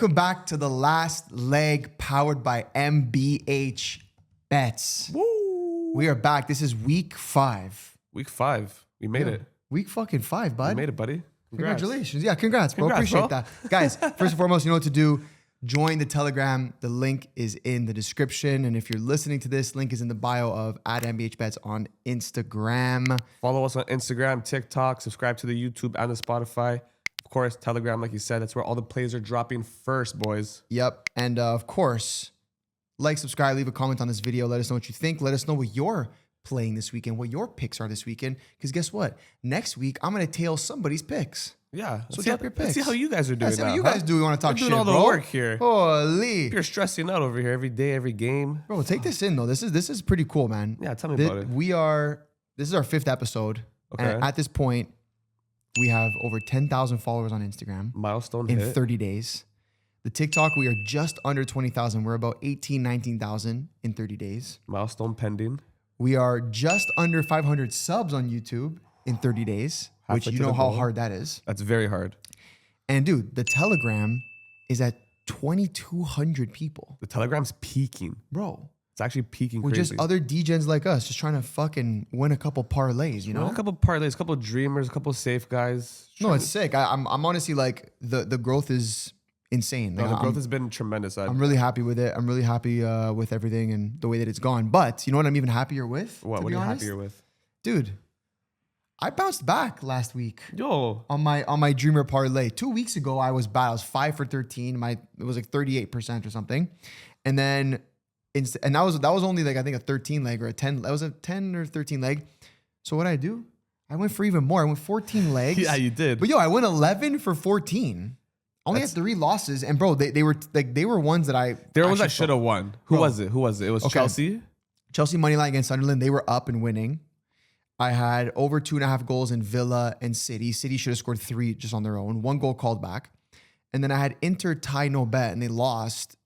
Welcome back to the last leg powered by MBH Bets. Woo! We are back. This is week 5. Week 5. We made it. Week fucking 5, bud. We made it, buddy. Congrats. Congratulations. Yeah, congrats, bro. Congrats, Appreciate bro. that. Guys, first and foremost, you know what to do. Join the Telegram. The link is in the description. And if you're listening to this, link is in the bio of @MBH Bets on Instagram. Follow us on Instagram, TikTok, subscribe to the YouTube and the Spotify. Of course, Telegram, like you said, that's where all the plays are dropping first, boys. Yep. And of course, like, subscribe, leave a comment on this video. Let us know what you think. Let us know what you're playing this weekend, what your picks are this weekend. Because guess what? Next week, I'm going to tail somebody's picks. Yeah. So drop your picks. Let's see how you guys are doing Let's see now. what you guys do. We want to talk We're shit, doing all the bro. work here. Holy. You're stressing out over here every day, every game. Bro, take this in, though. This is pretty cool, man. Yeah, tell me about it. This is our 5th episode. Okay. And at this point, we have over 10,000 followers on Instagram Milestone in hit. 30 days. The TikTok, we are just under 20,000. We're about 18, 19,000 in 30 days. Milestone pending. We are just under 500 subs on YouTube in 30 days, which Halfway you to know the how goal. hard that is. That's very hard. And dude, the Telegram is at 2,200 people. The Telegram's peaking. Bro, It's actually peaking we're crazy. just other DGens like us, just trying to fucking win a couple parlays, you know? A couple parlays, a couple dreamers, a couple safe guys. No, it's sick. I'm honestly like, the growth is insane. Like, No, the growth has been tremendous. I'm really happy with it. I'm really happy with everything and the way that it's gone. But you know what I'm even happier with? What are you happier with? Dude, I bounced back last week Yo. on my dreamer parlay. 2 weeks ago, I was bad. I was 5 for 13. It was like 38% or something. And then, and that was only like, I think a 13 leg or a 10. That was a 10 or 13 leg. So what did I do? I went for even more. I went 14 legs. Yeah, you did. But yo, I went 11 for 14. Only had 3 losses. And bro, they were ones that I. There was actually that should have won. Who Bro. was it? It was Okay. Chelsea. Chelsea money line against Sunderland. They were up and winning. I had over 2.5 goals in Villa and City. City should have scored 3 just on their own. 1 goal called back. And then I had Inter tie no bet, and they lost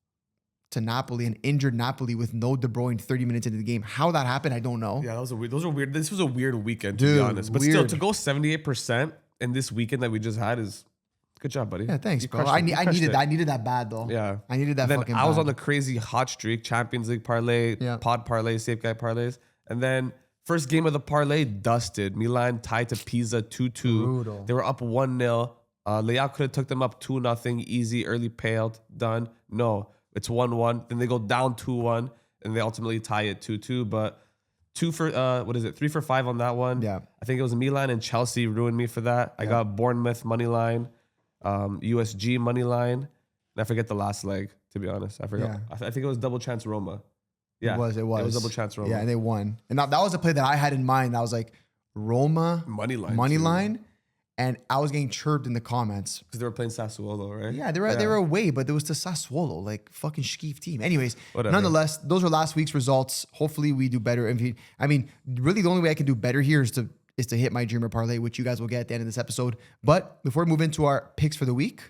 to Napoli, and injured Napoli with no De Bruyne 30 minutes into the game. How that happened, I don't know. Yeah, those were weird. This was a weird weekend, to Dude, be honest. But still, weird. to go 78% in this weekend that we just had is good job, buddy. Yeah, thanks, You bro. crushed it. You crushed it. I needed that bad though. Yeah. I needed that Then fucking I was bad. on the crazy hot streak, Champions League parlay, Yeah. pod parlay, safe guy parlays. And then first game of the parlay, dusted. Milan tied to Pisa 2-2. Brutal. They were up 1-0. Leao could have took them up 2-0, easy, early payout, done. No, it's 1-1. Then they go down 2-1, and they ultimately tie it 2-2. But 3 for 5 on that one. Yeah. I think it was Milan and Chelsea ruined me for that. I got Bournemouth money line, USG money line, and I forget the last leg, to be honest. I forgot. Yeah. I think it was double chance Roma. Yeah, It was. It was double chance Roma. Yeah, and they won. And that was a play that I had in mind. I was like, Roma Money line, money too. line, and I was getting chirped in the comments. Because they were playing Sassuolo, right? Yeah, they were away, but there was to Sassuolo, like fucking skeef team. Anyways, Whatever. nonetheless, those were last week's results. Hopefully, we do better. I mean, really, the only way I can do better here is to hit my dreamer parlay, which you guys will get at the end of this episode. But before we move into our picks for the week,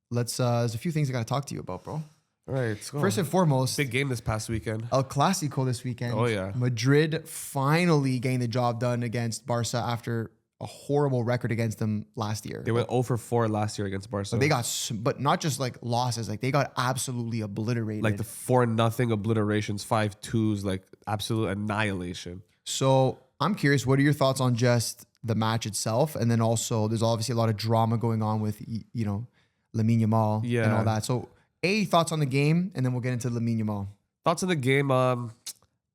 there's a few things I got to talk to you about, bro. All right, let's go. First and foremost, big game this past weekend. El Clasico this weekend. Oh, yeah. Madrid finally getting the job done against Barca after a horrible record against them last year. They went 0 for 4 last year against Barca. So they got, but not just like losses, like they got absolutely obliterated. like the 4-0 obliterations, 5-2s, like absolute annihilation. So I'm curious, what are your thoughts on just the match itself? And then also there's obviously a lot of drama going on with, Lamine Yamal and Yeah. all that. So thoughts on the game, and then we'll get into Lamine Yamal. Thoughts on the game?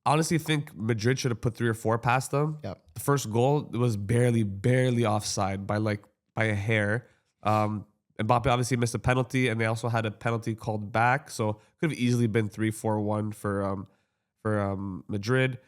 Honestly, think Madrid should have put 3 or 4 past them. Yep. The first goal was barely offside by a hair. Mbappe obviously missed a penalty, and they also had a penalty called back, so could have easily been 3-4-1 for Madrid.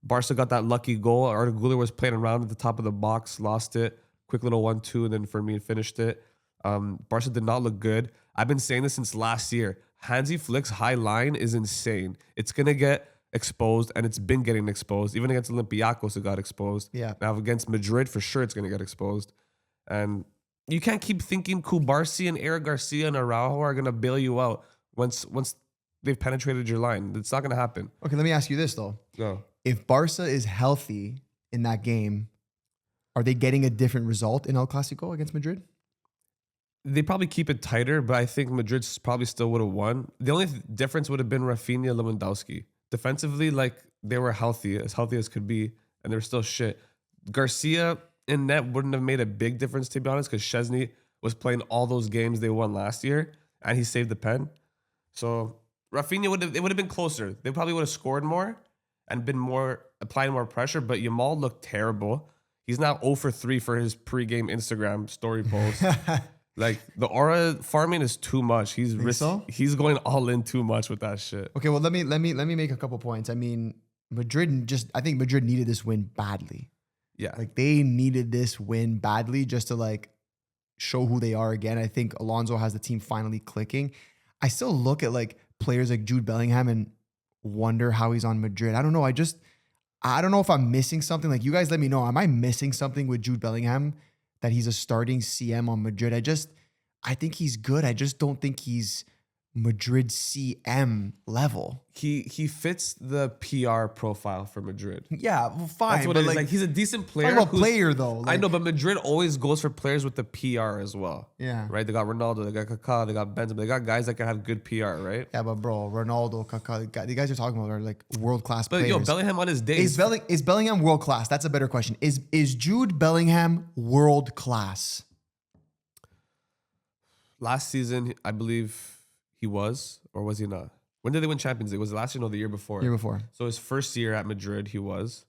Barca got that lucky goal. Arda Güler was playing around at the top of the box, lost it. Quick little 1-2, and then Fermin finished it. Barca did not look good. I've been saying this since last year. Hansi Flick's high line is insane. It's going to get exposed, and it's been getting exposed. Even against Olympiacos, it got exposed. Yeah. Now against Madrid, for sure, it's going to get exposed. And you can't keep thinking Kubarsi and Eric Garcia and Araujo are going to bail you out once they've penetrated your line. It's not going to happen. Okay, let me ask you this though. Go. If Barca is healthy in that game, are they getting a different result in El Clasico against Madrid? They probably keep it tighter, but I think Madrid probably still would have won. The only difference would have been Rafinha, Lewandowski. Defensively, like they were healthy as could be, and they're still shit. Garcia in net wouldn't have made a big difference, to be honest, because Chesney was playing all those games they won last year, and he saved the pen. So Rafinha it would have been closer. They probably would have scored more and been more applying more pressure. But Yamal looked terrible. He's now 0 for 3 for his pregame Instagram story post. Like the aura farming is too much. He's he's going all in too much with that shit. Okay, well let me make a couple points. I mean, I think Madrid needed this win badly. Yeah. Like they needed this win badly just to like show who they are again. I think Alonso has the team finally clicking. I still look at like players like Jude Bellingham and wonder how he's on Madrid. I don't know. I don't know if I'm missing something. Like you guys let me know. Am I missing something with Jude Bellingham that he's a starting CM on Madrid? I think he's good. I just don't think he's Madrid CM level. He fits the PR profile for Madrid. Yeah, well, fine. That's what it is. Like he's a decent player. I'm a player though. I know, but Madrid always goes for players with the PR as well. Yeah. Right? They got Ronaldo, they got Kaká, they got Benzema. They got guys that can have good PR, right? Yeah, but bro, Ronaldo, Kaká, the guys you're talking about are like world-class players. But yo, Bellingham on his day. Is Bellingham world-class? That's a better question. Is Jude Bellingham world-class? Last season, I believe he was, or was he not? When did they win Champions League? Was it last year? No, the year before. Year before. So his first year at Madrid, he was.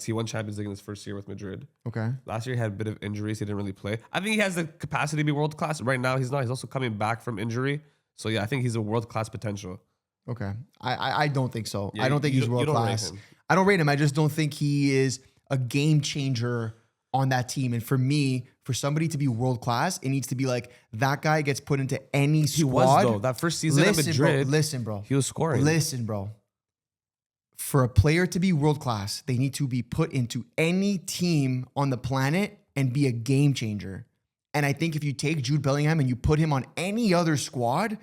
He won Champions League in his first year with Madrid. Okay. Last year he had a bit of injuries. He didn't really play. I think he has the capacity to be world class. Right now he's not. He's also coming back from injury. So yeah, I think he's a world class potential. Okay. I don't think so. Yeah, I don't think he's world class. I don't rate him. I just don't think he is a game changer on that team. And for me, for somebody to be world class, it needs to be like that guy gets put into any squad. He was though. That first season at Madrid. Listen, bro. He was scoring. Listen, bro. For a player to be world class, they need to be put into any team on the planet and be a game changer. And I think if you take Jude Bellingham and you put him on any other squad,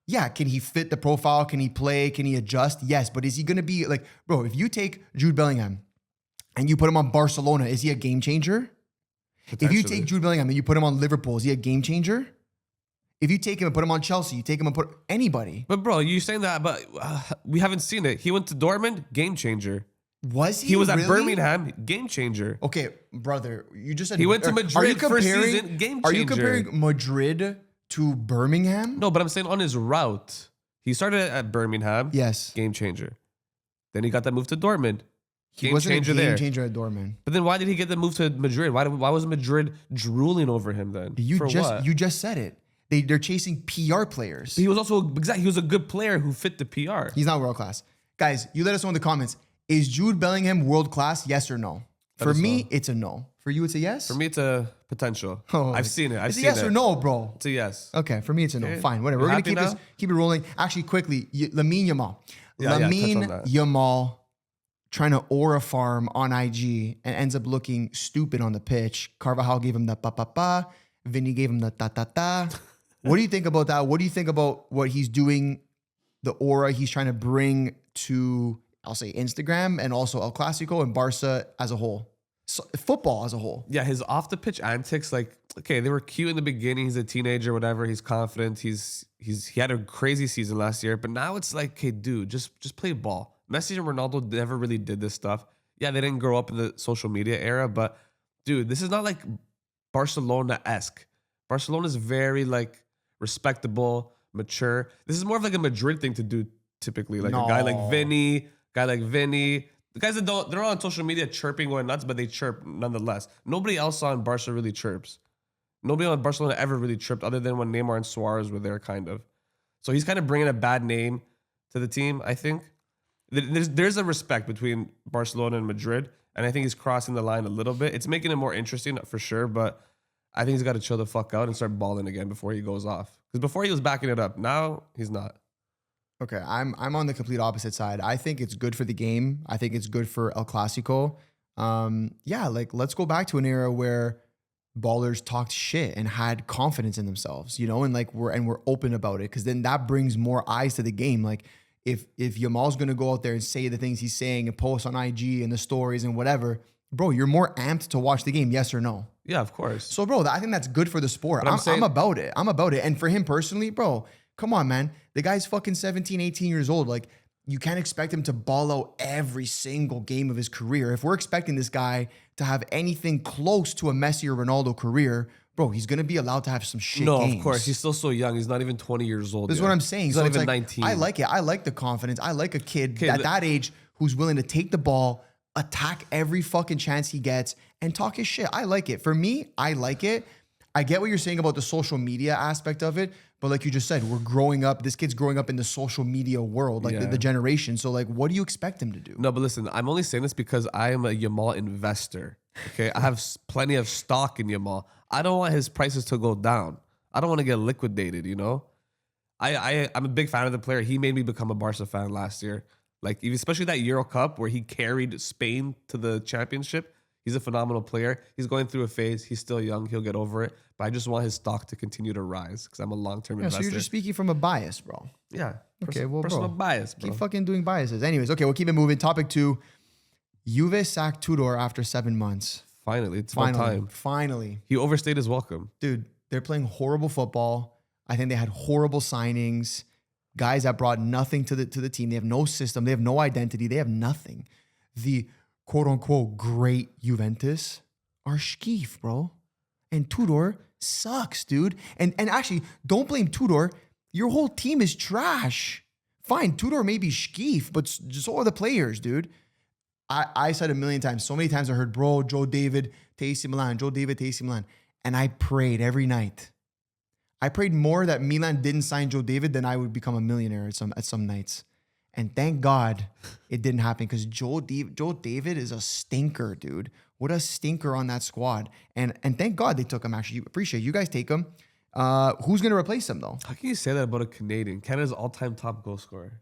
yeah, can he fit the profile? Can he play? Can he adjust? Yes, but is he going to be like, bro, if you take Jude Bellingham and you put him on Barcelona, is he a game changer? If you take Jude Bellingham and you put him on Liverpool, is he a game changer? If you take him and put him on Chelsea, you take him and put anybody. But bro, you're saying that, but we haven't seen it. He went to Dortmund, game changer. Was he? He was really? at Birmingham, game changer. Okay, brother, you just said he went to Madrid first season, game changer. Are you comparing Madrid to Birmingham? No, but I'm saying on his route, he started at Birmingham. Yes, game changer. Then he got that move to Dortmund. He wasn't a game changer at Dortmund. But then why did he get the move to Madrid? Why was Madrid drooling over him then? You just said it. They're chasing PR players. But he was also he was a good player who fit the PR. He's not world class. Guys, you let us know in the comments. Is Jude Bellingham world class? Yes or no? For me, it's a no. For you, it's a yes? For me, it's a potential. Oh, I've seen it. It's a yes or no, bro. It's a yes. Okay, for me, it's a no. Okay. Fine, whatever. We're going to keep it rolling. Actually, quickly, Lamine Yamal. Lamine Yamal trying to aura farm on IG and ends up looking stupid on the pitch. Carvajal gave him the pa-pa-pa. Vinny gave him the ta-ta-ta. What do you think about that? What do you think about what he's doing, the aura he's trying to bring to, I'll say, Instagram and also El Clasico and Barca as a whole? So, football as a whole. Yeah, his off-the-pitch antics, like, okay, they were cute in the beginning. He's a teenager, whatever. He's confident. He had a crazy season last year. But now it's like, hey, dude, just play ball. Messi and Ronaldo never really did this stuff. Yeah, they didn't grow up in the social media era. But, dude, this is not like Barcelona-esque. Barcelona is very, like, respectable, mature. This is more of like a Madrid thing to do typically. Like a guy like Vinny. The guys that they're on social media chirping, going nuts, but they chirp nonetheless. Nobody else on Barca really chirps. Nobody on Barcelona ever really chirped other than when Neymar and Suarez were there, kind of. So he's kind of bringing a bad name to the team, I think. There's a respect between Barcelona and Madrid, and I think he's crossing the line a little bit. It's making it more interesting for sure, but I think he's got to chill the fuck out and start balling again before he goes off. Because before he was backing it up. Now he's not. Okay, I'm on the complete opposite side. I think it's good for the game. I think it's good for El Clasico. Yeah, like let's go back to an era where ballers talked shit and had confidence in themselves, you know, and like we're open about it, because then that brings more eyes to the game. Like if Yamal's gonna go out there and say the things he's saying and post on IG and the stories and whatever, bro, you're more amped to watch the game, yes or no? Yeah, of course. So, bro, I think that's good for the sport. But I'm about it. I'm about it. And for him personally, bro, come on, man. The guy's fucking 17, 18 years old. Like, you can't expect him to ball out every single game of his career. If we're expecting this guy to have anything close to a Messi or Ronaldo career, bro, he's going to be allowed to have some shit games. Of course. He's still so young. He's not even 20 years old. This is what I'm saying. He's So not it's even like, 19. I like it. I like the confidence. I like a kid at that age who's willing to take the ball, attack every fucking chance he gets, and talk his shit. I like it. For me, I like it. I get what you're saying about the social media aspect of it, but like you just said, we're growing up. This kid's growing up in the social media world, like the generation. So like, what do you expect him to do? No, but listen, I'm only saying this because I am a Yamal investor. Okay, I have plenty of stock in Yamal. I don't want his prices to go down. I don't want to get liquidated. You know, I'm a big fan of the player. He made me become a Barca fan last year. Like, especially that Euro Cup where he carried Spain to the championship. He's a phenomenal player. He's going through a phase. He's still young. He'll get over it. But I just want his stock to continue to rise because I'm a long-term investor. So you're just speaking from a bias, bro. Yeah. Okay, well, personal bro, bias, bro. Keep fucking doing biases. Anyways, okay, we'll keep it moving. Topic 2. Juve sacked Tudor after 7 months. Finally, it's about time. Finally. He overstayed his welcome. Dude, they're playing horrible football. I think they had horrible signings. Guys that brought nothing to the team. They have no system. They have no identity. They have nothing. The quote-unquote great Juventus are skeef, bro. And Tudor sucks, dude. And actually, don't blame Tudor. Your whole team is trash. Fine, Tudor may be skeef, but so are the players, dude. I said a million times, so many times I heard, bro, Joe David to AC Milan, Joe David to AC Milan. And I prayed every night. I prayed more that Milan didn't sign Joe David than I would become a millionaire at some nights. And thank God it didn't happen because Joe David is a stinker, dude. What a stinker on that squad. And thank God they took him, actually. Appreciate it. You guys take him. Who's going to replace him, though? How can you say that about a Canadian? Canada's all-time top goal scorer.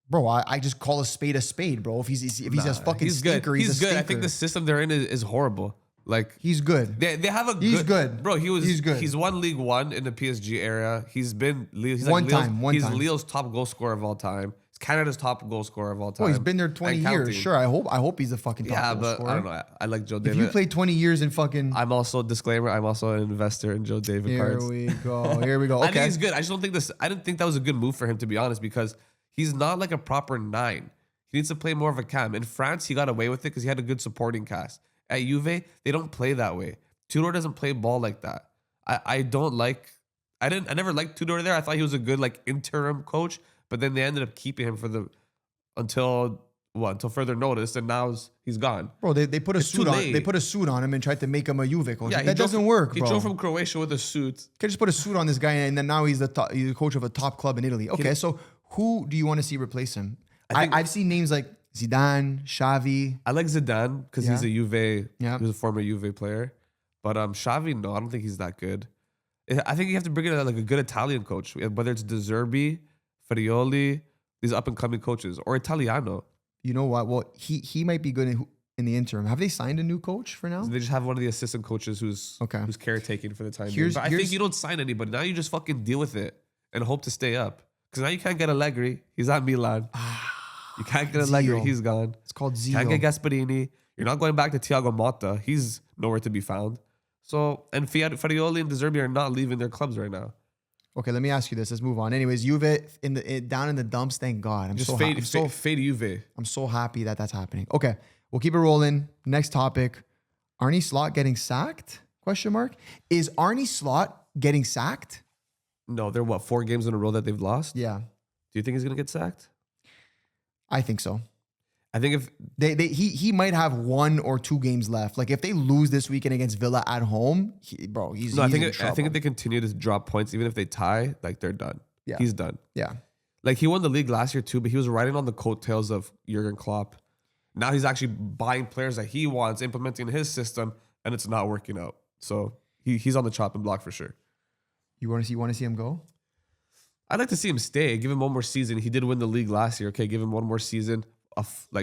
Bro, I just call a spade, bro. If he's a fucking stinker, he's a good. stinker. I think the system they're in is horrible. Like, he's good. They have a He's good. Bro, he's good. He's won League One in the PSG era. He's One time. He's Leo's top goal scorer of all time. He's Canada's top goal scorer of all time. Well, he's been there 20 years. Sure, I hope he's the fucking top goal scorer. I don't know. I like Joe David. If you played 20 years in fucking... I'm also an investor in Joe David cards. Here we go. Okay. I think he's good. I just don't think I didn't think that was a good move for him, to be honest, because he's not like a proper 9. He needs to play more of a cam. In France, he got away with it because he had a good supporting cast. At Juve, they don't play that way. Tudor doesn't play ball like that. I never liked Tudor there. I thought he was a good like interim coach, but then they ended up keeping him until further notice, and now he's gone. Bro, they put a suit on. They put a suit on him and tried to make him a Juve coach. Yeah, that doesn't work, bro. He drove from Croatia with a suit. Can just put a suit on this guy, and then now he's the coach of a top club in Italy. Okay, so who do you want to see replace him? I've seen names like Zidane, Xavi. I like Zidane because he's a Juve. Yeah. He was a former Juve player. But Xavi, no, I don't think he's that good. I think you have to bring in like a good Italian coach, whether it's De Zerbi, Farioli, these up and coming coaches, or Italiano. You know what? Well, he might be good in the interim. Have they signed a new coach for now? They just have one of the assistant coaches who's caretaking for the time being. But I think you don't sign anybody. Now you just fucking deal with it and hope to stay up. Because now you can't get Allegri. He's at Milan. You can't get Allegri. He's gone. It's called Zio. Can't get Gasperini. You're not going back to Thiago Motta. He's nowhere to be found. So, and Farioli and De Zerbi are not leaving their clubs right now. Okay, let me ask you this. Let's move on. Anyways, Juve down in the dumps. Thank God. Fade Juve. I'm so happy that that's happening. Okay, we'll keep it rolling. Next topic: Arne Slot getting sacked? Question mark. Is Arne Slot getting sacked? No, they're 4 games in a row that they've lost? Yeah. Do you think he's gonna get sacked? I think so. I think if he might have 1 or 2 games left. Like if they lose this weekend against Villa at home, he's in trouble. I think if they continue to drop points, even if they tie, like they're done. Yeah. He's done. Yeah. Like he won the league last year too, but he was riding on the coattails of Jurgen Klopp. Now he's actually buying players that he wants, implementing his system, and it's not working out. So he's on the chopping block for sure. You want to see him go? I'd like to see him stay. Give him one more season. He did win the league last year. Okay, give him one more season.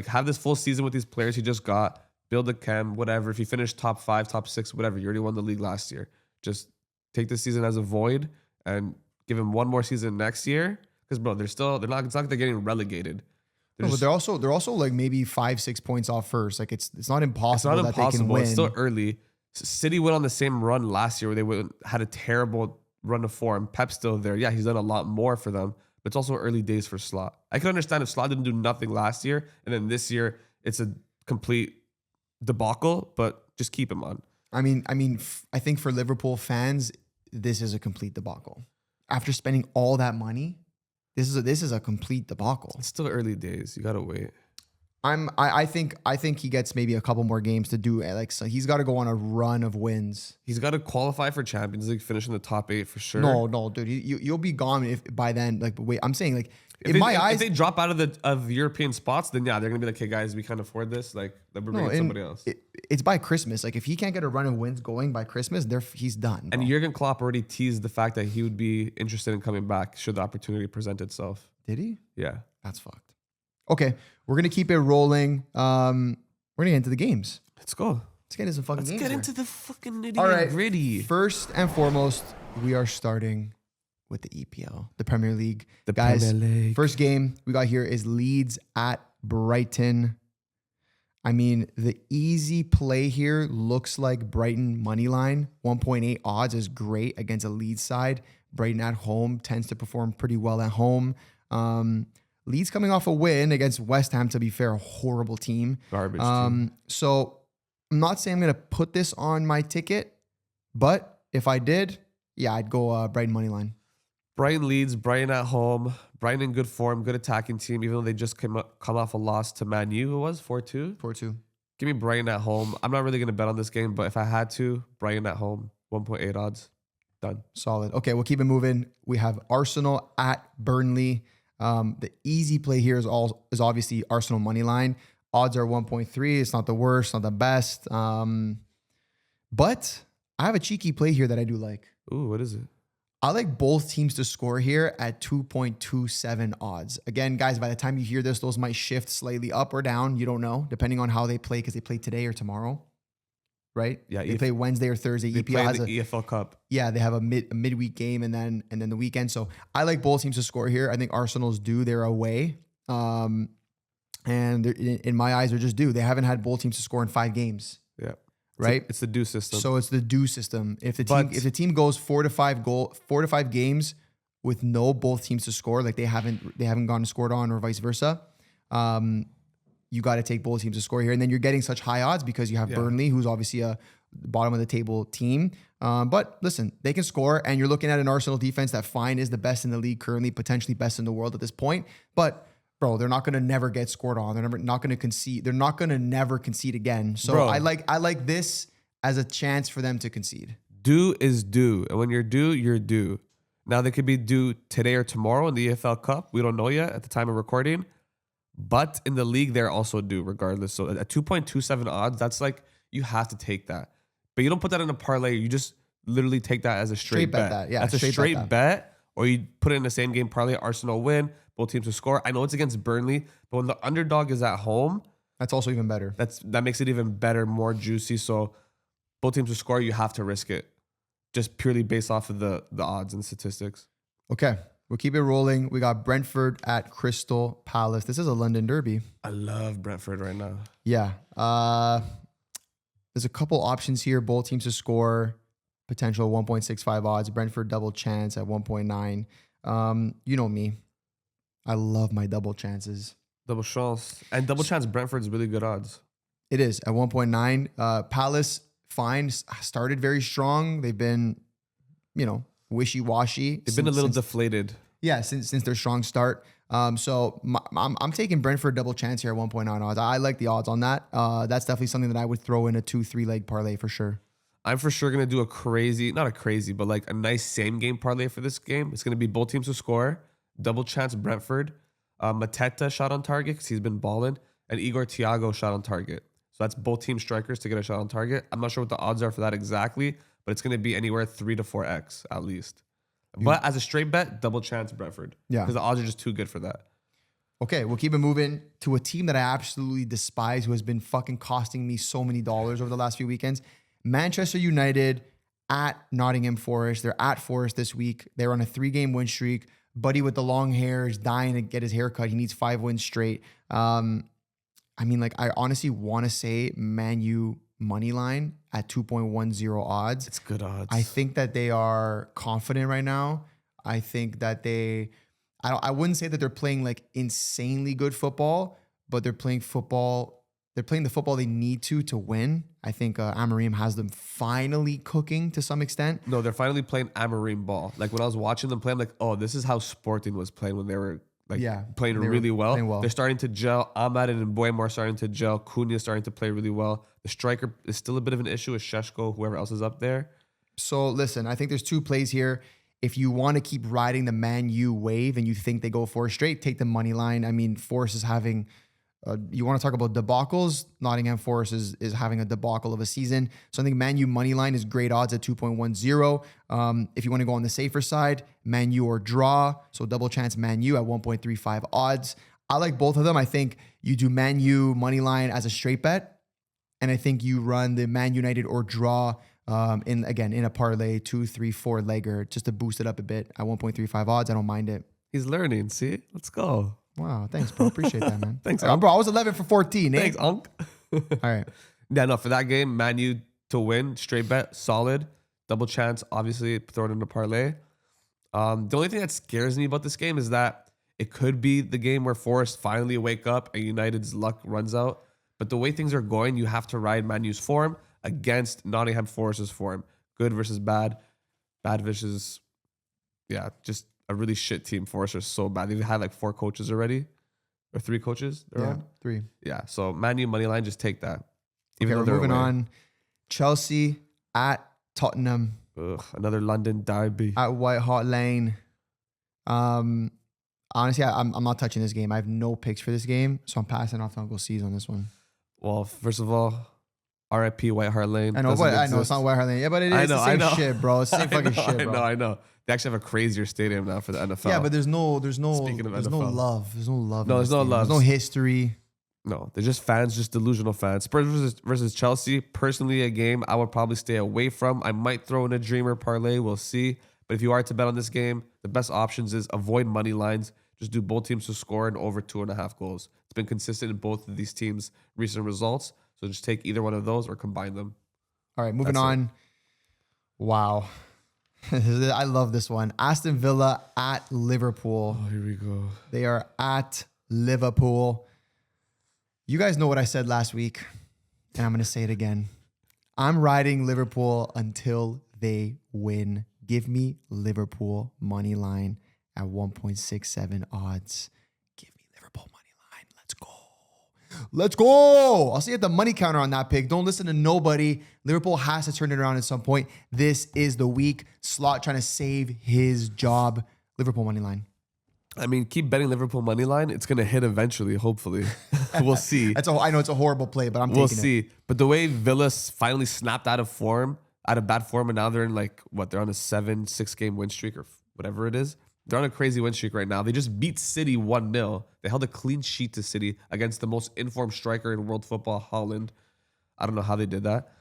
Have this full season with these players he just got. Build a chem, whatever. If he finished top 5, top 6, whatever, you already won the league last year. Just take this season as a void and give him one more season next year. Because bro, it's not like they're getting relegated. But they're also like maybe 5-6 points off first. Like it's not impossible. It's not impossible. They can win. It's still early. City went on the same run last year where had a terrible run of form. Pep's still there. Yeah, he's done a lot more for them, but it's also early days for Slot. I can understand if Slot didn't do nothing last year, and then this year it's a complete debacle, but just keep him on. I think for Liverpool fans, this is a complete debacle. After spending all that money, this is a complete debacle. It's still early days. You gotta wait. I think he gets maybe a couple more games to do it. Like, so he's got to go on a run of wins. He's got to qualify for Champions League, finish in the top 8 for sure. No, dude, you'll be gone if by then. Like, wait, I'm saying like if they drop out of European spots, then yeah, they're gonna be like, hey guys, we can't afford this. Like, we're bringing somebody else. It's by Christmas. Like, if he can't get a run of wins going by Christmas, he's done. Bro. And Jurgen Klopp already teased the fact that he would be interested in coming back should the opportunity present itself. Did he? Yeah, that's fucked. Okay, we're gonna keep it rolling. We're gonna get into the games. Let's go. Let's get into some fucking games. Let's get into the fucking nitty and gritty. First and foremost, we are starting with the EPL, the Premier League. Guys, Premier League. First game we got here is Leeds at Brighton. I mean, the easy play here looks like Brighton money line. 1.8 odds is great against a Leeds side. Brighton at home tends to perform pretty well at home. Leeds coming off a win against West Ham, to be fair, a horrible team. Garbage team. So I'm not saying I'm going to put this on my ticket, but if I did, yeah, I'd go Brighton money line. Brighton leads, Brighton at home. Brighton in good form, good attacking team, even though they just come off a loss to Man U. Who was 4-2? 4-2. Give me Brighton at home. I'm not really going to bet on this game, but if I had to, Brighton at home, 1.8 odds. Done. Solid. Okay, we'll keep it moving. We have Arsenal at Burnley. The easy play here is obviously Arsenal money line. Odds are 1.3. It's not the worst, not the best. But I have a cheeky play here that I do like. Ooh, what is it? I like both teams to score here at 2.27 odds. Again, guys, by the time you hear this, those might shift slightly up or down. You don't know, depending on how they play, because they play today or tomorrow, right? Yeah, they play Wednesday or Thursday. They EPL play has the EFL Cup. Yeah, they have a midweek game and then the weekend. So I like both teams to score here. I think Arsenal's due. They're away, and in my eyes, they're just due. They haven't had both teams to score in 5 games. Yeah. Right, it's the due system. So it's the due system. If the team goes 4 to 5 games with both teams to score, like they haven't gone and scored on, or vice versa, you got to take both teams to score here, and then you're getting such high odds because you have Burnley, who's obviously a bottom of the table team. But listen, they can score, and you're looking at an Arsenal defense that is the best in the league currently, potentially best in the world at this point, but. Bro, they're not going to never get scored on. They're not going to concede. They're not going to never concede again. So I like this as a chance for them to concede. Due is due. And when you're due, you're due. Now, they could be due today or tomorrow in the EFL Cup. We don't know yet at the time of recording. But in the league, they're also due regardless. So at 2.27 odds, that's like, you have to take that. But you don't put that in a parlay. You just literally take that as a straight bet. That's a straight bet. Or you put it in the same game parlay, Arsenal win, both teams to score. I know it's against Burnley, but when the underdog is at home, that's also even better. That makes it even better, more juicy. So both teams to score, you have to risk it, just purely based off of the odds and statistics. Okay, we'll keep it rolling. We got Brentford at Crystal Palace. This is a London derby. I love Brentford right now. Yeah, there's a couple options here. Both teams to score. Potential 1.65 odds. Brentford double chance at 1.9. You know me. I love my double chances. Double chance. And double chance Brentford's really good odds. It is at 1.9. Palace, fine. Started very strong. They've been, wishy-washy. They've been a little deflated. Yeah, since their strong start. So I'm taking Brentford double chance here at 1.9 odds. I like the odds on that. That's definitely something that I would throw in a 2-3 leg parlay for sure. I'm for sure going to do but like a nice same game parlay for this game. It's going to be both teams to score, double chance Brentford, Mateta shot on target because he's been balling, and Igor Thiago shot on target. So that's both team strikers to get a shot on target. I'm not sure what the odds are for that exactly, but it's going to be anywhere 3 to 4x at least. But as a straight bet, double chance Brentford. Yeah. Because the odds are just too good for that. Okay, we'll keep it moving to a team that I absolutely despise, who has been fucking costing me so many dollars over the last few weekends. Manchester United at Nottingham Forest. They're at Forest this week. They're on a 3-game win streak. Buddy with the long hair is dying to get his hair cut. He needs 5 wins straight. I honestly want to say Man U money line at 2.10 odds. It's good odds. I think that they are confident right now. I think that I wouldn't say that they're playing like insanely good football, but they're playing football. They're playing the football they need to win. I think Amarim has them finally cooking to some extent. No, they're finally playing Amarim ball. Like when I was watching them play, I'm like, oh, this is how Sporting was playing when they were like playing really well. They're starting to gel. Ahmad and Mbuemo are starting to gel. Cunha is starting to play really well. The striker is still a bit of an issue with Sheshko, whoever else is up there. So listen, I think there's two plays here. If you want to keep riding the Man U wave and you think they go for straight, take the money line. I mean, Forest is having. You want to talk about debacles? Nottingham Forest is having a debacle of a season. So I think Man U money line is great odds at 2.10. If you want to go on the safer side, Man U or draw. So double chance Man U at 1.35 odds. I like both of them. I think you do Man U money line as a straight bet. And I think you run the Man United or draw in a parlay 2, 3, 4 legger just to boost it up a bit at 1.35 odds. I don't mind it. He's learning. See, let's go. Wow, thanks, bro. Appreciate that, man. Thanks, bro. I was 11 for 14. Thanks, Unc. All right. Yeah, no, for that game, Man U to win, straight bet, solid. Double chance, obviously, throw it in the parlay. The only thing that scares me about this game is that it could be the game where Forest finally wake up and United's luck runs out. But the way things are going, you have to ride Man U's form against Nottingham Forest's form. Good versus bad. Bad versus, just a really shit team. Forest are so bad. They've had like 4 coaches already. Or 3 coaches they're on? 3. Yeah, so Man U money line, just take that. Okay, we're moving on. Chelsea at Tottenham. Ugh, another London derby. At White Hart Lane. Honestly, I'm not touching this game. I have no picks for this game, so I'm passing off to Uncle C's on this one. Well, first of all, RIP White Hart Lane. I know it's not White Hart Lane. Yeah, but it is the same shit, bro. It's the same fucking shit, bro. I know. They actually have a crazier stadium now for the NFL. Yeah, but there's no love. There's no love. No, there's no love. There's no history. No, they're just fans, just delusional fans. Spurs versus Chelsea. Personally, a game I would probably stay away from. I might throw in a dreamer parlay. We'll see. But if you are to bet on this game, the best options is avoid money lines. Just do both teams to score and over 2.5 goals. It's been consistent in both of these teams' recent results. So just take either one of those or combine them. All right, moving on. Wow. I love this one. Aston Villa at Liverpool. Oh, here we go. They are at Liverpool. You guys know what I said last week, and I'm going to say it again. I'm riding Liverpool until they win. Give me Liverpool money line at 1.67 odds. Give me Liverpool money line. Let's go. Let's go. I'll see you at the money counter on that pick. Don't listen to nobody. Liverpool has to turn it around at some point. This is the week. Slot trying to save his job. Liverpool money line. I mean, keep betting Liverpool money line. It's gonna hit eventually. Hopefully, we'll see. I know it's a horrible play, but we'll see. But the way Villa finally snapped out of bad form, and now they're in they're on a 7-6 game win streak or whatever it is. They're on a crazy win streak right now. They just beat City 1-0. They held a clean sheet to City against the most informed striker in world football, Haaland. I don't know how they did that.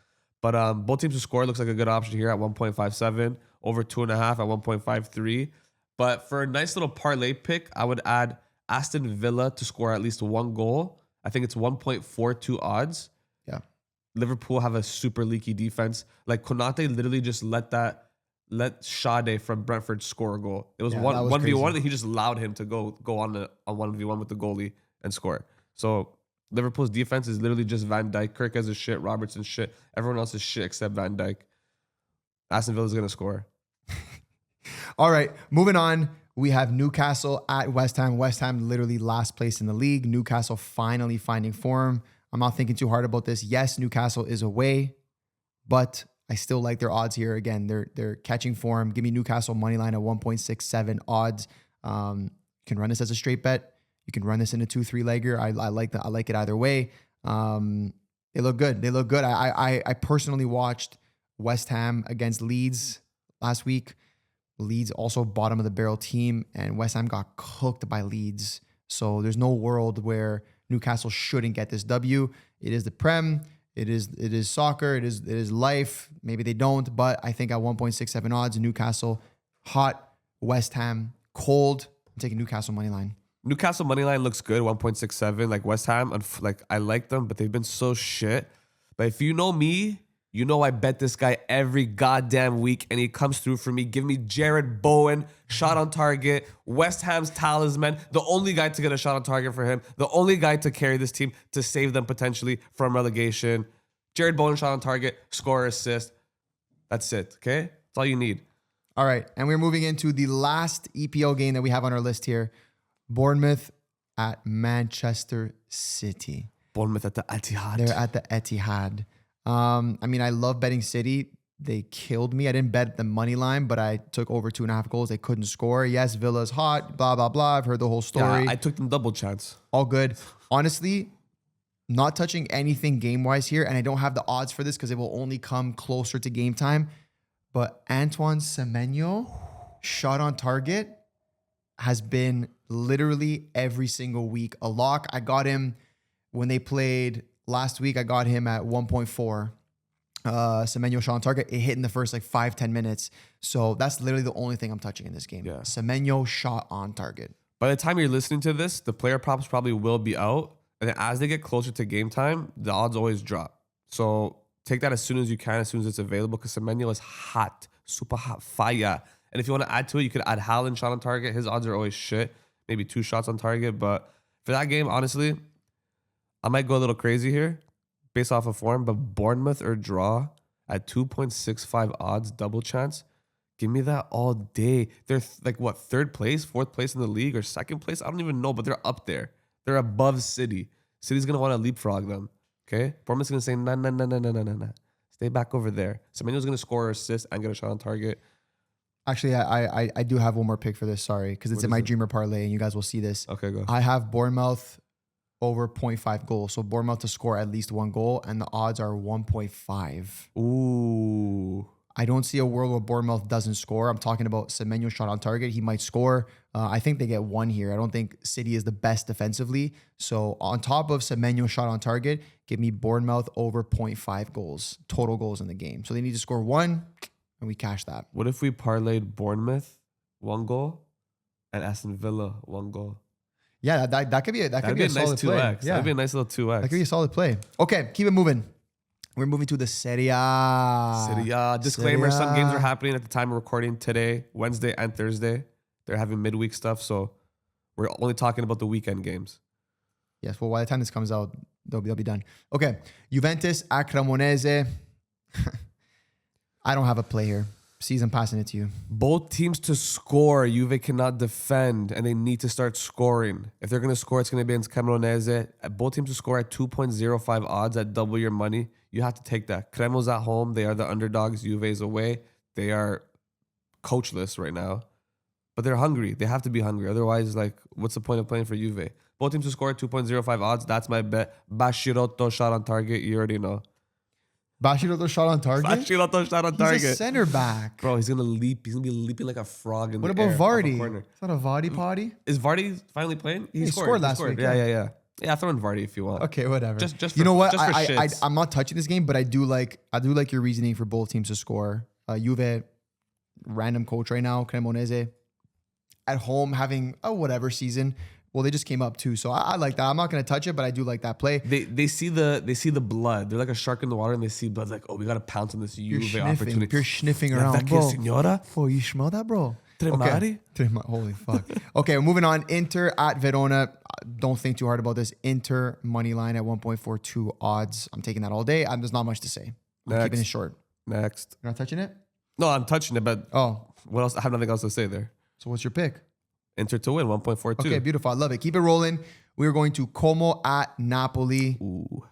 But both teams to score looks like a good option here at 1.57, over 2.5 at 1.53. But for a nice little parlay pick, I would add Aston Villa to score at least 1 goal. I think it's 1.42 odds. Yeah. Liverpool have a super leaky defense. Like Konate literally just let Sade from Brentford score a goal. It was 1v1 that he just allowed him to go on a 1v1 with the goalie and score. So Liverpool's defense is literally just Van Dijk. Kirk has his shit. Robertson shit. Everyone else is shit except Van Dijk. Aston Villa's going to score. All right, moving on. We have Newcastle at West Ham. West Ham literally last place in the league. Newcastle finally finding form. I'm not thinking too hard about this. Yes, Newcastle is away, but I still like their odds here. Again, they're catching form. Give me Newcastle money line at 1.67 odds. You can run this as a straight bet. You can run this in a 2-3 legger. I like it either way. They look good. I personally watched West Ham against Leeds last week. Leeds also bottom of the barrel team, and West Ham got cooked by Leeds. So there's no world where Newcastle shouldn't get this W. It is the Prem. It is soccer. It is life. Maybe they don't, but I think at 1.67 odds, Newcastle hot, West Ham cold. I'm taking Newcastle money line. Newcastle money line looks good, 1.67. Like West Ham, I like them, but they've been so shit. But if you know me, you know I bet this guy every goddamn week, and he comes through for me. Give me Jared Bowen, shot on target, West Ham's talisman, the only guy to get a shot on target for him, the only guy to carry this team to save them potentially from relegation. Jared Bowen, shot on target, score, assist. That's it, okay? That's all you need. All right, and we're moving into the last EPL game that we have on our list here. Bournemouth at Manchester City. Bournemouth at the Etihad. They're at the Etihad. I mean, I love betting City. They killed me. I didn't bet the money line, but I took over 2.5 goals. They couldn't score. Yes, Villa's hot, blah, blah, blah. I've heard the whole story. Yeah, I took them double chance. All good. Honestly, not touching anything game-wise here, and I don't have the odds for this because it will only come closer to game time. But Antoine Semenyo, shot on target, has been literally every single week a lock. I got him when they played last week. I got him at 1.4. Semenyo shot on target. It hit in the first 5-10 minutes. So that's literally the only thing I'm touching in this game. Yeah. Semenyo shot on target. By the time you're listening to this, the player props probably will be out. And then as they get closer to game time, the odds always drop. So take that as soon as you can, as soon as it's available, because Semenyo is hot, super hot fire. And if you want to add to it, you could add Haaland shot on target. His odds are always shit. Maybe 2 shots on target. But for that game, honestly, I might go a little crazy here based off of form, but Bournemouth or draw at 2.65 odds, double chance. Give me that all day. They're third place, fourth place in the league, or second place? I don't even know, but they're up there. They're above City. City's going to want to leapfrog them. Okay? Bournemouth's going to say, nah. Stay back over there. Semenyo's going to score or assist and get a shot on target. Actually, I do have one more pick for this. Sorry, because it's in my Dreamer parlay, and you guys will see this. Okay, go. I have Bournemouth over 0.5 goals. So Bournemouth to score at least 1 goal, and the odds are 1.5. Ooh. I don't see a world where Bournemouth doesn't score. I'm talking about Semenyo shot on target. He might score. I think they get 1 here. I don't think City is the best defensively. So on top of Semenyo shot on target, give me Bournemouth over 0.5 goals, total goals in the game. So they need to score 1, and we cash that. What if we parlayed Bournemouth 1 goal and Aston Villa 1 goal? Yeah, that could be a nice solid 2x. play. Yeah. That'd be a nice little 2x. That could be a solid play. Okay, keep it moving. We're moving to the Serie A. Serie A. Disclaimer, Serie A. some games are happening at the time of recording today, Wednesday and Thursday. They're having midweek stuff, so we're only talking about the weekend games. Yes, well, by the time this comes out, they'll be done. Okay, Juventus at Cremonese. I don't have a play here. I'm passing it to you. Both teams to score. Juve cannot defend, and they need to start scoring. If they're going to score, it's going to be against Cremonese. Both teams to score at 2.05 odds at double your money. You have to take that. Cremo's at home. They are the underdogs. Juve's away. They are coachless right now, but they're hungry. They have to be hungry. Otherwise, what's the point of playing for Juve? Both teams to score at 2.05 odds. That's my bet. Bashirotto shot on target. You already know. Bashirotto shot on target? Bashirotto shot on target. He's a center back. Bro, he's going to leap. He's going to be leaping like a frog in what the air. about Vardy? It's not a Vardy potty? Is Vardy finally playing? He scored last week. Yeah. Yeah, throw in Vardy if you want. Okay, whatever. Just for, you know what? Just for shits. I'm not touching this game, but I do like your reasoning for both teams to score. Juve, random coach right now, Cremonese, at home having a whatever season. Well, they just came up too, so I like that. I'm not gonna touch it, but I do like that play. They see the blood. They're like a shark in the water, and they see blood. Like, oh, we gotta pounce on this Juve opportunity. You're sniffing around, bro. Signora? Oh, you smell that, bro? Tremari? Okay. Holy fuck. Okay, moving on. Inter at Verona. Don't think too hard about this. Inter money line at 1.42 odds. I'm taking that all day. There's not much to say. I'm keeping it short. Next. You're not touching it? No, I'm touching it, but what else? I have nothing else to say there. So what's your pick? Inter to win, 1.42. Okay, beautiful. I love it. Keep it rolling. We're going to Como at Napoli. Ooh.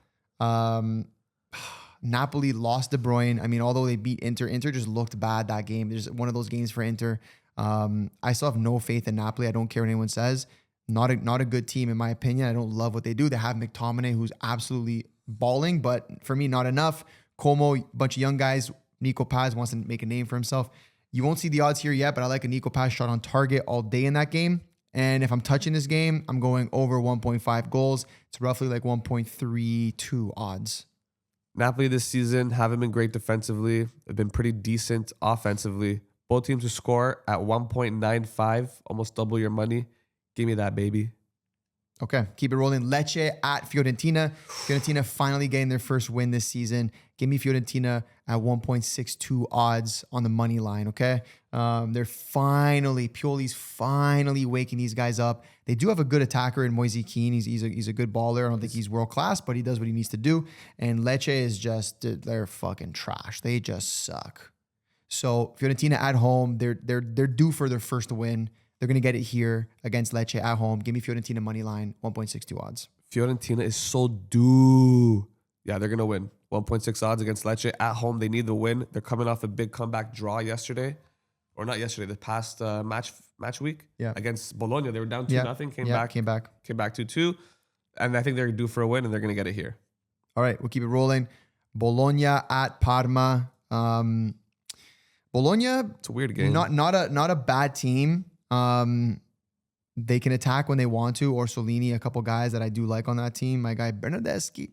Napoli lost De Bruyne. I mean, although they beat Inter just looked bad that game. There's one of those games for Inter. I still have no faith in Napoli. I don't care what anyone says. Not a good team, in my opinion. I don't love what they do. They have McTominay, who's absolutely balling, but for me, not enough. Como, bunch of young guys. Nico Paz wants to make a name for himself. You won't see the odds here yet, but I like a Nico Paz shot on target all day in that game. And if I'm touching this game, I'm going over 1.5 goals. It's roughly like 1.32 odds. Napoli this season haven't been great defensively. They've been pretty decent offensively. Both teams to score at 1.95, almost double your money. Give me that, baby. Okay, keep it rolling. Lecce at Fiorentina. Fiorentina finally getting their first win this season. Give me Fiorentina at 1.62 odds on the money line, okay? Pioli's finally waking these guys up. They do have a good attacker in Moise Kean. He's a good baller. I don't think he's world class, but he does what he needs to do. And Lecce is they're fucking trash. They just suck. So Fiorentina at home, they're due for their first win. They're going to get it here against Lecce at home. Give me Fiorentina money line, 1.62 odds. Fiorentina is so due. Yeah, they're going to win. 1.6 odds against Lecce at home. They need the win. They're coming off a big comeback draw yesterday. Or not yesterday, the past match week against Bologna. They were down 2-0, came back 2-2. And I think they're due for a win, and they're going to get it here. All right, we'll keep it rolling. Bologna at Parma. Bologna, it's a weird game. Not a bad team. They can attack when they want to. Orsolini, a couple guys that I do like on that team. My guy Bernardeschi.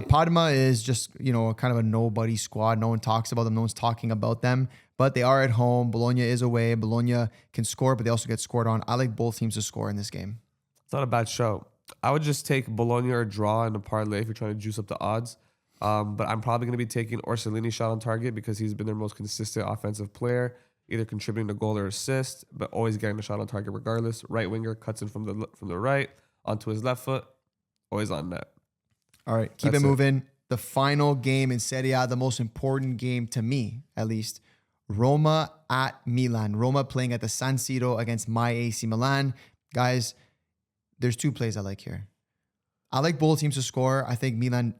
Parma is just, kind of a nobody squad. No one talks about them. No one's talking about them. But they are at home. Bologna is away. Bologna can score, but they also get scored on. I like both teams to score in this game. It's not a bad show. I would just take Bologna or draw in a parlay if you're trying to juice up the odds. But I'm probably going to be taking Orsolini shot on target because he's been their most consistent offensive player, either contributing a goal or assist, but always getting a shot on target regardless. Right winger cuts in from the right onto his left foot, always on net. All right, keep it moving. The final game in Serie A, the most important game to me, at least. Roma at Milan. Roma playing at the San Siro against my AC Milan. Guys, there's two plays I like here. I like both teams to score. I think Milan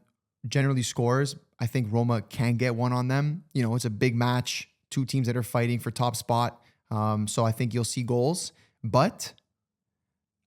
generally scores. I think Roma can get one on them. It's a big match. Two teams that are fighting for top spot. So I think you'll see goals. But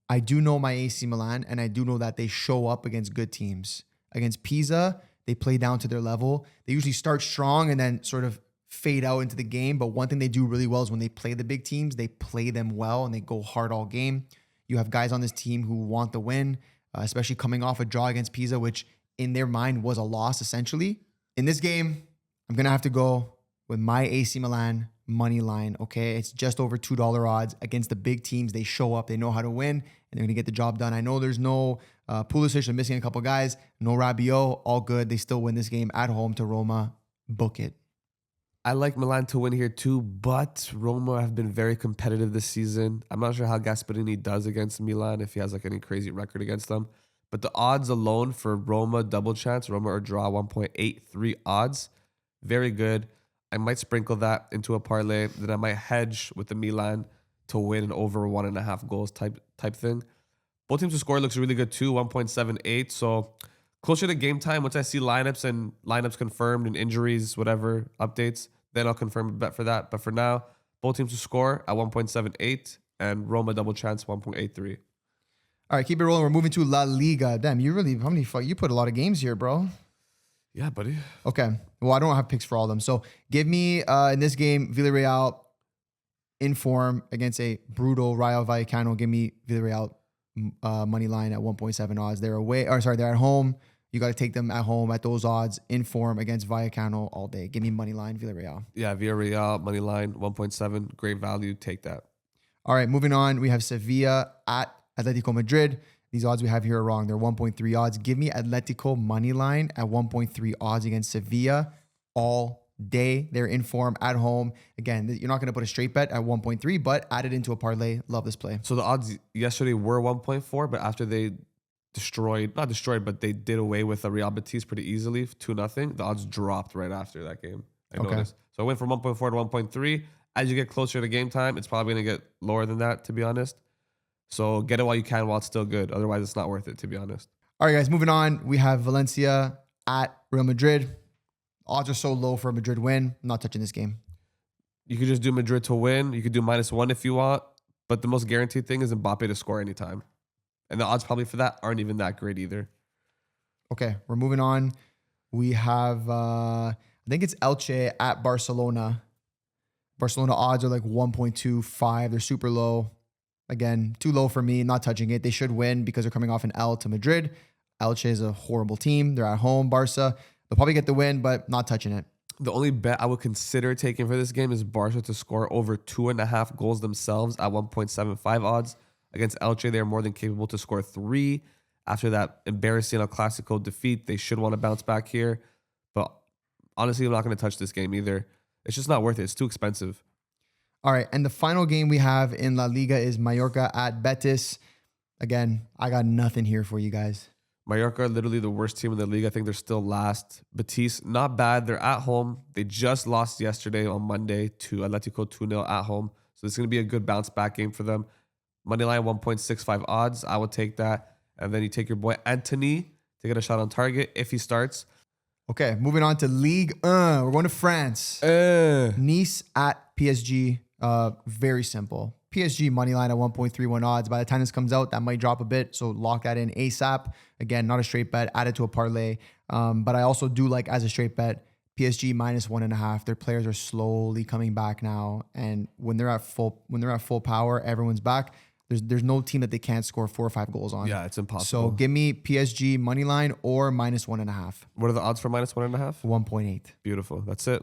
I do know my AC Milan, and I do know that they show up against good teams. Against Pisa, they play down to their level. They usually start strong and then sort of fade out into the game. But one thing they do really well is when they play the big teams, they play them well and they go hard all game. You have guys on this team who want the win, especially coming off a draw against Pisa, which in their mind was a loss essentially. In this game, I'm going to have to go with my AC Milan money line, okay? It's just over $2 odds against the big teams. They show up, they know how to win, and they're going to get the job done. I know there's no Pulisic, they're missing a couple guys, no Rabiot, all good. They still win this game at home to Roma. Book it. I like Milan to win here too, but Roma have been very competitive this season. I'm not sure how Gasperini does against Milan, if he has any crazy record against them. But the odds alone for Roma double chance, Roma or draw, 1.83 odds, very good. I might sprinkle that into a parlay. Then I might hedge with the Milan to win an over 1.5 goals type thing. Both teams to score looks really good too, 1.78. So closer to game time, once I see lineups confirmed and injuries, whatever, updates, then I'll confirm a bet for that. But for now, both teams to score at 1.78 and Roma double chance 1.83. All right, keep it rolling. We're moving to La Liga. Damn, you put a lot of games here, bro. Yeah, buddy. Okay. Well, I don't have picks for all of them. So give me, in this game, Villarreal in form against a brutal Rayo Vallecano. Give me Villarreal money line at 1.7 odds. They're at home. You got to take them at home at those odds in form against Vallecano all day. Give me money line, Villarreal. Yeah, Villarreal money line, 1.7. Great value. Take that. All right, moving on. We have Sevilla at Atletico Madrid. These odds we have here are wrong. They're 1.3 odds. Give me Atletico money line at 1.3 odds against Sevilla all day. They're in form at home. Again, you're not going to put a straight bet at 1.3, but add it into a parlay. Love this play. So the odds yesterday were 1.4, but after they but they did away with a Real Betis pretty easily, 2-0. The odds dropped right after that game. I noticed. So I went from 1.4 to 1.3. As you get closer to game time, it's probably going to get lower than that, to be honest. So get it while you can while it's still good. Otherwise, it's not worth it, to be honest. All right, guys, moving on. We have Valencia at Real Madrid. Odds are so low for a Madrid win. I'm not touching this game. You could just do Madrid to win. You could do -1 if you want. But the most guaranteed thing is Mbappe to score anytime. And the odds probably for that aren't even that great either. Okay, we're moving on. We have, I think it's Elche at Barcelona. Barcelona odds are 1.25. They're super low. Again, too low for me. Not touching it. They should win because they're coming off an L to Madrid. Elche is a horrible team. They're at home. Barca, they'll probably get the win, but not touching it. The only bet I would consider taking for this game is Barca to score over 2.5 goals themselves at 1.75 odds. Against Elche, they are more than capable to score 3. After that embarrassing El Clasico defeat, they should want to bounce back here. But honestly, I'm not going to touch this game either. It's just not worth it. It's too expensive. All right. And the final game we have in La Liga is Mallorca at Betis. Again, I got nothing here for you guys. Mallorca are literally the worst team in the league. I think they're still last. Betis, not bad. They're at home. They just lost yesterday on Monday to Atletico 2-0 at home. So it's going to be a good bounce back game for them. Moneyline 1.65 odds. I would take that. And then you take your boy Anthony to get a shot on target if he starts. Okay, moving on to Ligue 1. We're going to France. Nice at PSG. Very simple. PSG moneyline at 1.31 odds. By the time this comes out, that might drop a bit. So lock that in ASAP. Again, not a straight bet. Add it to a parlay. But I also do like as a straight bet, PSG minus 1.5. Their players are slowly coming back now. And when they're at full power, everyone's back. There's no team that they can't score 4 or 5 goals on. Yeah, it's impossible. So give me PSG money line or minus 1.5. What are the odds for minus 1.5? 1.8. Beautiful. That's it.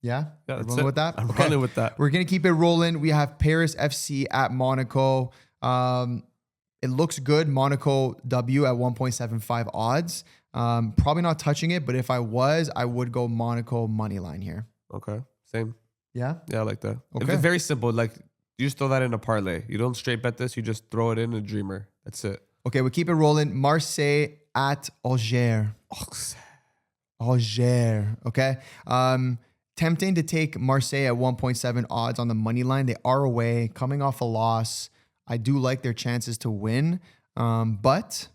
Yeah? Yeah, that's rolling it. with that? I'm running with that. We're going to keep it rolling. We have Paris FC at Monaco. It looks good. Monaco W at 1.75 odds. Probably not touching it, but if I was, I would go Monaco money line here. Okay. Same. Yeah? Yeah, I like that. Okay. It's very simple. Like, you just throw that in a parlay. You don't straight bet this. You just throw it in a dreamer. That's it. Okay, we keep it rolling. Marseille at Alger. Alger. Okay. Tempting to take Marseille at 1.7 odds on the money line. They are away, coming off a loss. I do like their chances to win, but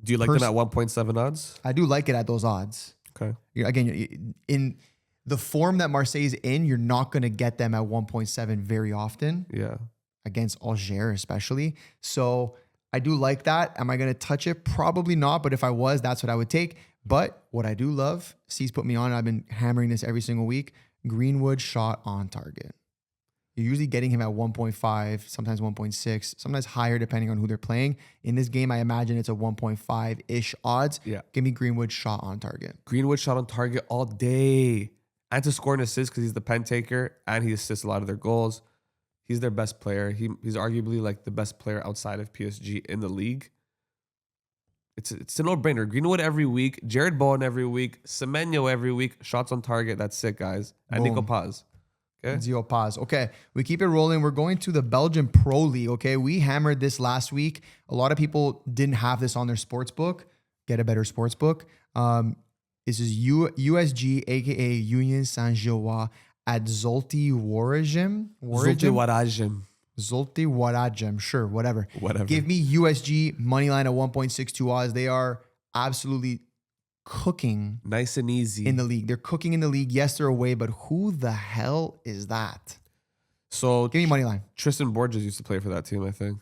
do you like them at 1.7 odds? I do like it at those odds. Okay. Again, in the form that Marseille's in, you're not going to get them at 1.7 very often. Yeah. Against Alger, especially. So I do like that. Am I going to touch it? Probably not. But if I was, that's what I would take. But what I do love, C's put me on, I've been hammering this every single week, Greenwood shot on target. You're usually getting him at 1.5, sometimes 1.6, sometimes higher depending on who they're playing. In this game, I imagine it's a 1.5-ish odds. Yeah. Give me Greenwood shot on target. Greenwood shot on target all day. And to score an assist because he's the pen taker and he assists a lot of their goals. He's their best player. He's arguably like the best player outside of PSG in the league. It's a no-brainer. Greenwood every week, Jared Bowen every week, Semenyo every week, shots on target. That's it, guys. And Boom. Nico Paz. Okay. Zio Paz. Okay, we keep it rolling. We're going to the Belgian Pro League. Okay, we hammered this last week. A lot of people didn't have this on their sports book. Get a better sports book. This is USG, aka Union Saint-Gilloise at Zolty Waregem. Zolty Waregem. Sure, whatever. Give me USG moneyline at 1.62 odds. They are absolutely cooking. Nice and easy. In the league. They're cooking in the league. Yes, they're away, but who the hell is that? So give me moneyline. Tristan Borges used to play for that team, I think.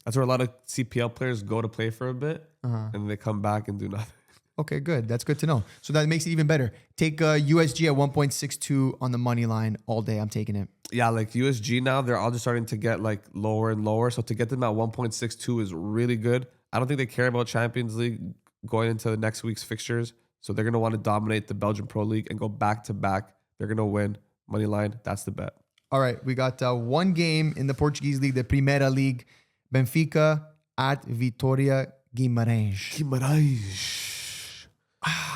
That's where a lot of CPL players go to play for a bit, and they come back and do nothing. Okay, good. That's good to know. So that makes it even better. Take USG at 1.62 on the money line all day. I'm taking it. Yeah, like USG now, they're all just starting to get like lower and lower. So to get them at 1.62 is really good. I don't think they care about Champions League going into the next week's fixtures. So they're going to want to dominate the Belgian Pro League and go back to back. They're going to win. Money line, that's the bet. All right, we got one game in the Portuguese League, the Primeira League. Benfica at Vitória Guimarães.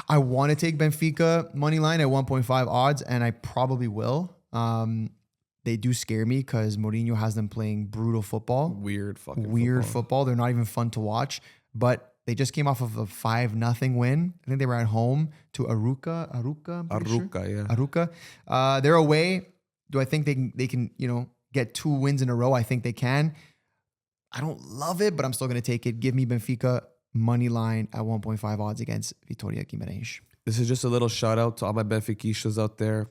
I want to take Benfica money line at 1.5 odds, and I probably will. They do scare me because Mourinho has them playing brutal football. Weird football. They're not even fun to watch, but they just came off of a 5-0 win. I think they were at home to Aruca. They're away. Do I think they can get 2 wins in a row? I think they can. I don't love it, but I'm still going to take it. Give me Benfica money line at 1.5 odds against Vitória Guimarães. This is just a little shout out to all my Benfiquistas out there.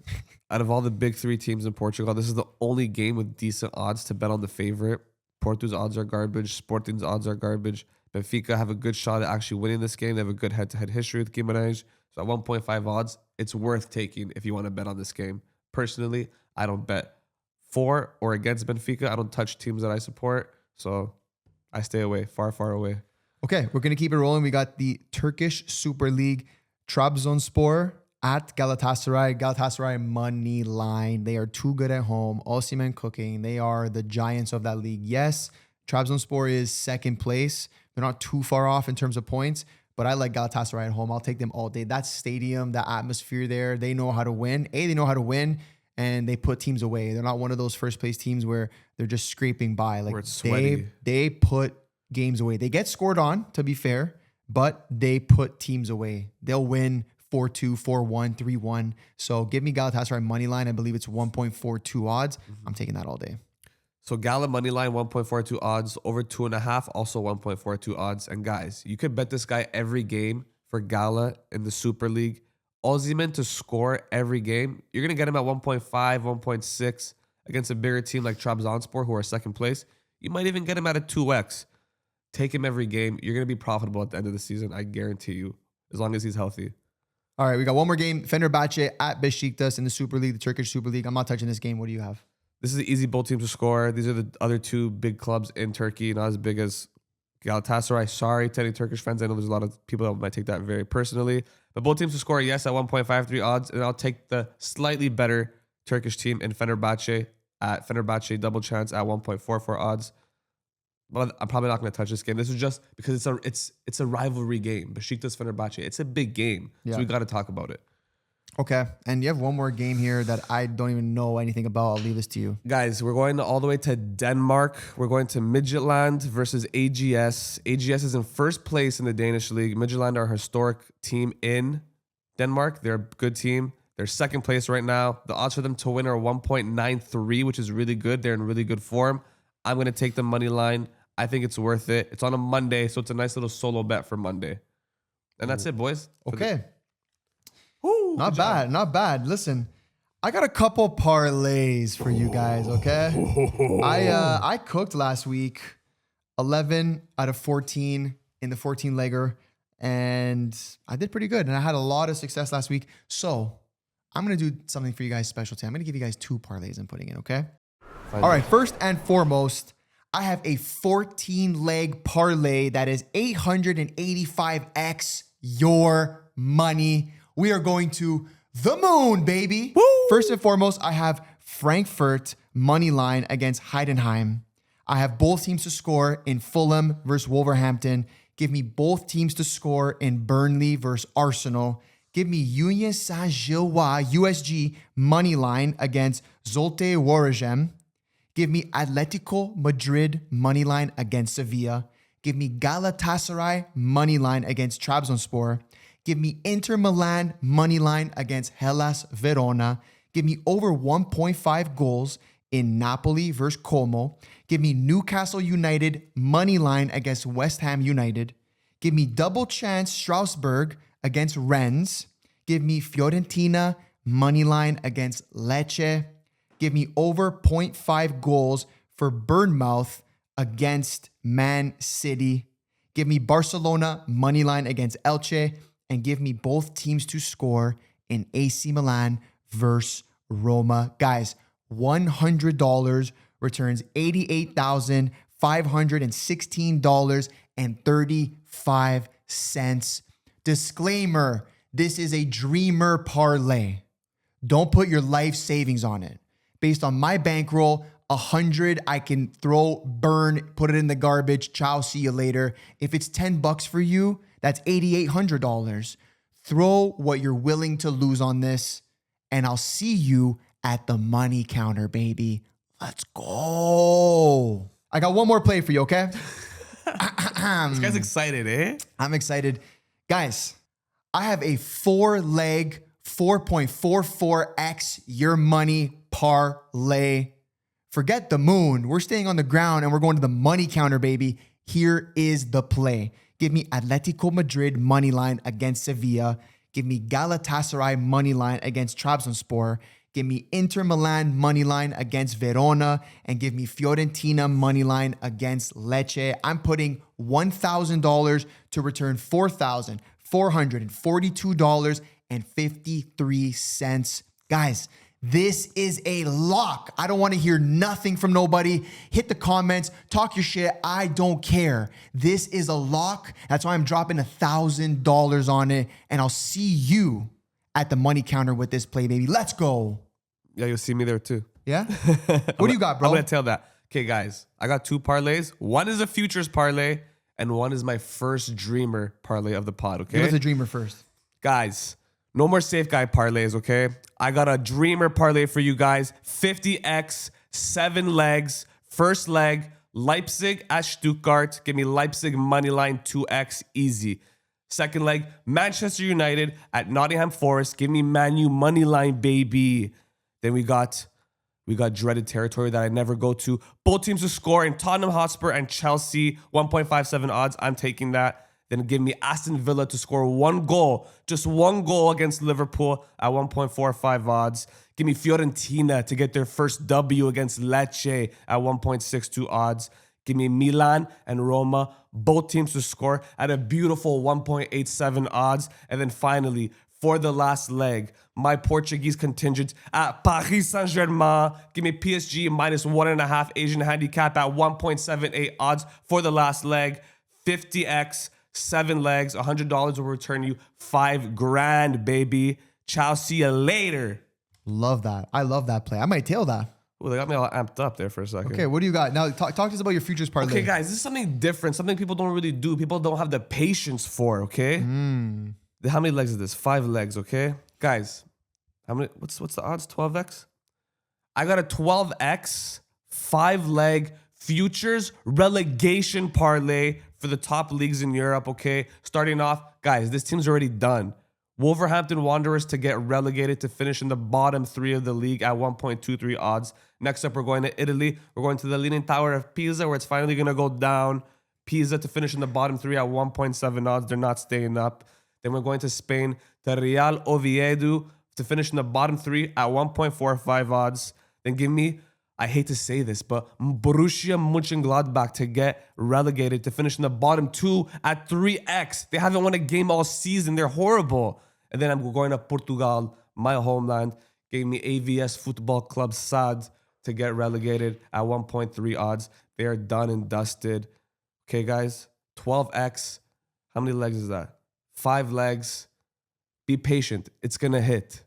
Out of all the big 3 teams in Portugal, this is the only game with decent odds to bet on the favorite. Porto's odds are garbage. Sporting's odds are garbage. Benfica have a good shot at actually winning this game. They have a good head-to-head history with Guimarães. So at 1.5 odds, it's worth taking if you want to bet on this game. Personally, I don't bet for or against Benfica. I don't touch teams that I support. So I stay away, far, far away. Okay, we're going to keep it rolling. We got the Turkish Super League, Trabzonspor at Galatasaray. Galatasaray money line. They are too good at home. Osimhen cooking. They are the giants of that league. Yes, Trabzonspor is second place. They're not too far off in terms of points, but I like Galatasaray at home. I'll take them all day. That stadium, that atmosphere there, they know how to win. They know how to win, and they put teams away. They're not one of those first place teams where they're just scraping by. Like, where it's sweaty. They put games away. They get scored on, to be fair, but they put teams away. They'll win 4-2, 4-1, 3-1. So give me Galatasaray money line. I believe it's 1.42 odds. I'm taking that all day. So Gala money line 1.42 odds, over 2.5 also 1.42 odds. And guys, you could bet this guy every game for Gala in the Super League. Osimhen to score every game. You're gonna get him at 1.5, 1.6 against a bigger team like Trabzonspor, who are second place. You might even get him at a 2x. Take him every game. You're gonna be profitable at the end of the season. I guarantee you, as long as he's healthy. All right, we got one more game. Fenerbahce at Besiktas in the Super League, the Turkish Super League. I'm not touching this game. What do you have? This is an easy both teams to score. These are the other two big clubs in Turkey, not as big as Galatasaray. Sorry to any Turkish fans. I know there's a lot of people that might take that very personally. But both teams to score, yes, at 1.53 odds. And I'll take the slightly better Turkish team in Fenerbahce at Fenerbahce double chance at 1.44 odds. But I'm probably not going to touch this game. This is just because it's a rivalry game. Besiktas Fenerbahce. It's a big game. Yeah. So we got to talk about it. Okay. And you have one more game here that I don't even know anything about. I'll leave this to you. Guys, we're going all the way to Denmark. We're going to Midtjylland versus AGS. AGS is in first place in the Danish league. Midtjylland are a historic team in Denmark. They're a good team. They're second place right now. The odds for them to win are 1.93, which is really good. They're in really good form. I'm going to take the money line. I think it's worth it. It's on a Monday, so it's a nice little solo bet for Monday. And that's it, boys. Okay. Not bad. Not bad. Listen, I got a couple parlays for you guys, okay? I cooked last week 11 out of 14 in the 14-legger, and I did pretty good. And I had a lot of success last week. So I'm going to do something for you guys special today. I'm going to give you guys 2 parlays I'm putting in, okay? All right, first and foremost, I have a 14-leg parlay that is 885x your money. We are going to the moon, baby. Woo! First and foremost, I have Frankfurt money line against Heidenheim. I have both teams to score in Fulham versus Wolverhampton. Give me both teams to score in Burnley versus Arsenal. Give me Union Saint-Gilloise USG money line against Zulte Waregem. Give me Atletico Madrid money line against Sevilla. Give me Galatasaray money line against Trabzonspor. Give me Inter Milan money line against Hellas Verona. Give me over 1.5 goals in Napoli versus Como. Give me Newcastle United money line against West Ham United. Give me double chance Strasbourg against Rennes. Give me Fiorentina money line against Lecce. Give me over 0.5 goals for Bournemouth against Man City. Give me Barcelona money line against Elche. And give me both teams to score in AC Milan versus Roma. Guys, $100 returns $88,516.35. Disclaimer, this is a dreamer parlay. Don't put your life savings on it. Based on my bankroll, 100 I can throw, burn, put it in the garbage. Ciao, see you later. If it's $10 for you, that's $8,800. Throw what you're willing to lose on this, and I'll see you at the money counter, baby. Let's go. I got one more play for you, okay? This guy's excited, eh? I'm excited. Guys, I have a 4-leg 4.44x your money parlay. Forget the moon. We're staying on the ground and we're going to the money counter, baby. Here is the play. Give me Atletico Madrid money line against Sevilla. Give me Galatasaray money line against Trabzonspor. Give me Inter Milan money line against Verona. And give me Fiorentina money line against Lecce. I'm putting $1,000 to return $4,442.53. Guys, this is a lock. I don't want to hear nothing from nobody. Hit the comments, talk your shit. I don't care. This is a lock. That's why I'm dropping $1,000 on it. And I'll see you at the money counter with this play, baby. Let's go. Yeah, you'll see me there too. Yeah? What do you got, bro? I'm going to tell that. Okay, guys, I got 2 parlays. One is a futures parlay, and one is my first dreamer parlay of the pod, okay? Give us a dreamer first. Guys, no more safe guy parlays, okay? I got a dreamer parlay for you guys. 50x, 7 legs. First leg, Leipzig at Stuttgart. Give me Leipzig money line 2x, easy. Second leg, Manchester United at Nottingham Forest. Give me Man U money line, baby. Then we got dreaded territory that I never go to. Both teams to score in Tottenham Hotspur and Chelsea. 1.57 odds. I'm taking that. Then give me Aston Villa to score 1 goal. Just 1 goal against Liverpool at 1.45 odds. Give me Fiorentina to get their first W against Lecce at 1.62 odds. Give me Milan and Roma, both teams to score at a beautiful 1.87 odds. And then finally, for the last leg, my Portuguese contingent at Paris Saint-Germain. Give me PSG minus 1.5 Asian handicap at 1.78 odds for the last leg. 50x, 7 legs, $100 will return you $5,000, baby. Ciao, see you later. Love that. I love that play. I might tail that. Well, they got me all amped up there for a second. Okay, what do you got? Now, talk to us about your futures parlay. Okay, guys, this is something different, something people don't really do. People don't have the patience for, okay? How many legs is this? 5 legs, okay? Guys, how many? What's the odds? 12x? I got a 12x, 5-leg futures relegation parlay for the top leagues in Europe, okay? Starting off, guys, this team's already done. Wolverhampton Wanderers to get relegated to finish in the bottom 3 of the league at 1.23 odds. Next up, we're going to Italy. We're going to the Leaning Tower of Pisa, where it's finally going to go down. Pisa to finish in the bottom 3 at 1.7 odds. They're not staying up. Then we're going to Spain, to Real Oviedo to finish in the bottom 3 at 1.45 odds. Then give me, I hate to say this, but Borussia Mönchengladbach to get relegated to finish in the bottom 2 at 3x. They haven't won a game all season. They're horrible. And then I'm going to Portugal, my homeland. Gave me AVS Football Club SAD to get relegated at 1.3 odds. They are done and dusted. Okay, guys, 12x. How many legs is that? 5 legs. Be patient. It's going to hit.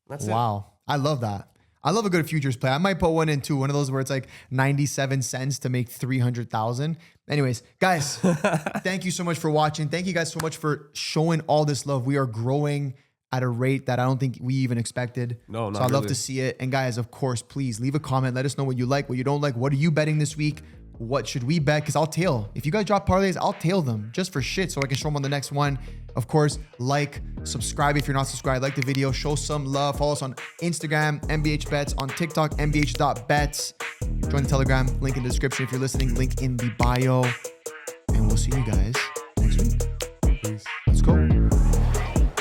That's it. Wow. I love that. I love a good futures play. I might put one in too. One of those where it's like 97 cents to make 300,000. Anyways, guys, thank you so much for watching. Thank you guys so much for showing all this love. We are growing at a rate that I don't think we even expected. No, not So I'd love really. to see it. And guys, of course, please leave a comment. Let us know what you like, what you don't like. What are you betting this week? What should we bet? Because I'll tail. If you guys drop parlays, I'll tail them just for shit so I can show them on the next one. Of course, like, subscribe if you're not subscribed. Like the video, show some love. Follow us on Instagram, MBH Bets, on TikTok, mbh.bets. Join the Telegram, link in the description if you're listening, link in the bio. And we'll see you guys next week. Peace.